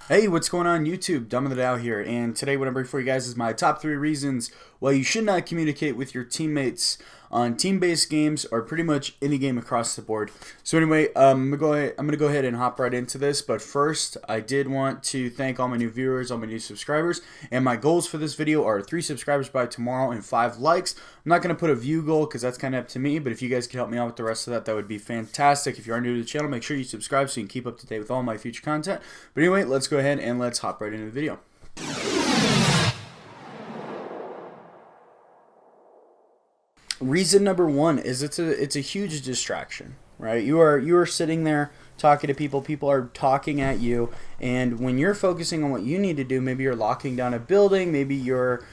Hey, what's going on YouTube? DomOfTheDao here, and today what I'm bringing for you guys is my top 3 reasons why you should not communicate with your teammates on team-based games or pretty much any game across the board. So anyway, I'm gonna go ahead and hop right into this, but first I did want to thank all my new viewers, all my new subscribers, and my goals for this video are 3 subscribers by tomorrow and 5 likes. I'm not gonna put a view goal because that's kind of up to me, but if you guys could help me out with the rest of that, that would be fantastic. If you are new to the channel, make sure you subscribe so you can keep up to date with all my future content. But anyway, let's go ahead and let's hop right into the video. Reason number 1 is it's a huge distraction, right? You are sitting there talking to people, people are talking at you, and when you're focusing on what you need to do, maybe you're locking down a building, maybe you're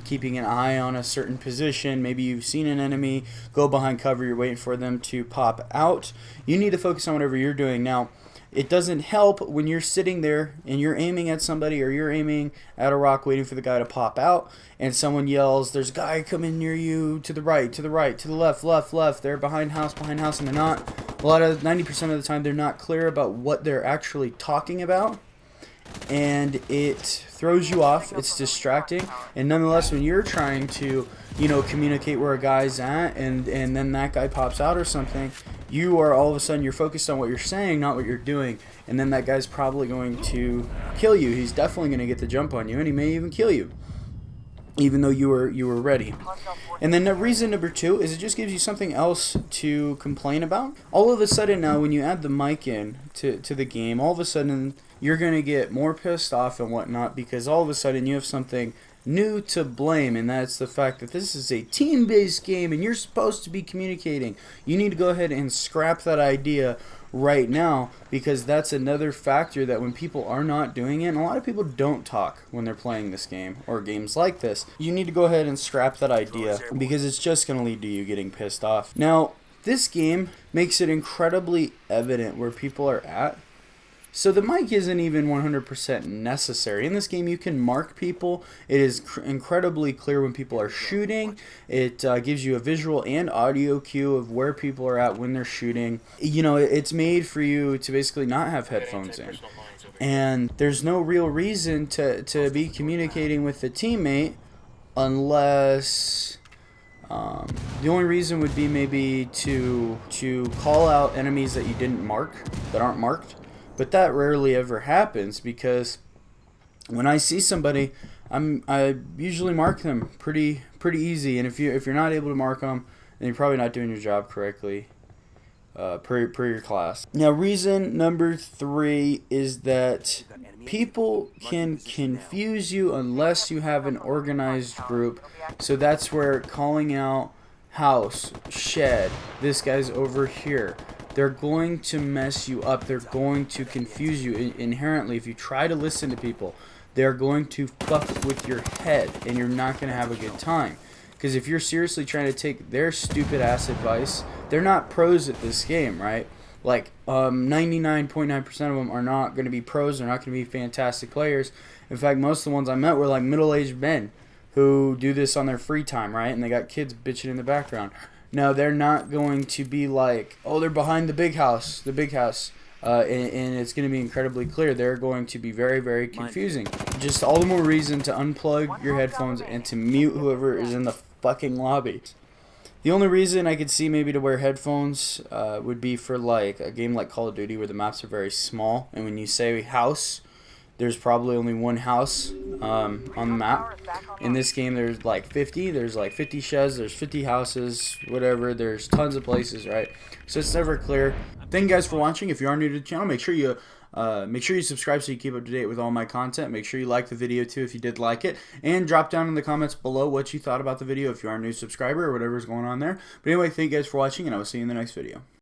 keeping an eye on a certain position, maybe you've seen an enemy go behind cover, you're waiting for them to pop out. You need to focus on whatever you're doing. Now, it doesn't help when you're sitting there and you're aiming at somebody or you're aiming at a rock waiting for the guy to pop out and someone yells, there's a guy coming near you, to the right, to the right, to the left, left, left, they're behind house, and they're not. 90% of the time they're not clear about what they're actually talking about, and it throws you off, it's distracting, and nonetheless when you're trying to, communicate where a guy's at and then that guy pops out or something, you are all of a sudden you're focused on what you're saying, not what you're doing, and then that guy's probably going to kill you. He's definitely going to get the jump on you, and he may even kill you, even though you were ready. And then reason number 2 is it just gives you something else to complain about. All of a sudden now when you add the mic in to the game, all of a sudden you're going to get more pissed off and whatnot because all of a sudden you have something new to blame, and that's the fact that this is a team-based game and you're supposed to be communicating. You need to go ahead and scrap that idea right now, because that's another factor that when people are not doing it, and a lot of people don't talk when they're playing this game or games like this, you need to go ahead and scrap that idea because it's just going to lead to you getting pissed off. Now, this game makes it incredibly evident where people are at. So the mic isn't even 100% necessary. In this game you can mark people. It is incredibly clear when people are shooting. It gives you a visual and audio cue of where people are at when they're shooting. It's made for you to basically not have headphones in. And there's no real reason to be communicating with the teammate unless... the only reason would be maybe to call out enemies that you didn't mark, that aren't marked. But that rarely ever happens because when I see somebody, I usually mark them pretty easy. And if you're not able to mark them, then you're probably not doing your job correctly per your class. Now, reason number 3 is that people can confuse you unless you have an organized group. So that's where calling out house, shed, this guy's over here. They're going to mess you up. They're going to confuse you inherently. If you try to listen to people, they're going to fuck with your head, and you're not going to have a good time. Because if you're seriously trying to take their stupid ass advice, they're not pros at this game, right? Like 99.9% of them are not going to be pros. They're not going to be fantastic players. In fact, most of the ones I met were like middle-aged men who do this on their free time, right? And they got kids bitching in the background. No, they're not going to be like, oh, they're behind the big house, and it's going to be incredibly clear. They're going to be very, very confusing. Just all the more reason to unplug your headphones and to mute whoever is in the fucking lobby. The only reason I could see maybe to wear headphones would be for like a game like Call of Duty where the maps are very small, and when you say house, there's probably only one house on the map. In this game, there's like 50. There's like 50 sheds. There's 50 houses. Whatever. There's tons of places, right? So it's never clear. Thank you guys for watching. If you are new to the channel, make sure you subscribe so you keep up to date with all my content. Make sure you like the video too if you did like it, and drop down in the comments below what you thought about the video if you are a new subscriber or whatever's going on there. But anyway, thank you guys for watching, and I will see you in the next video.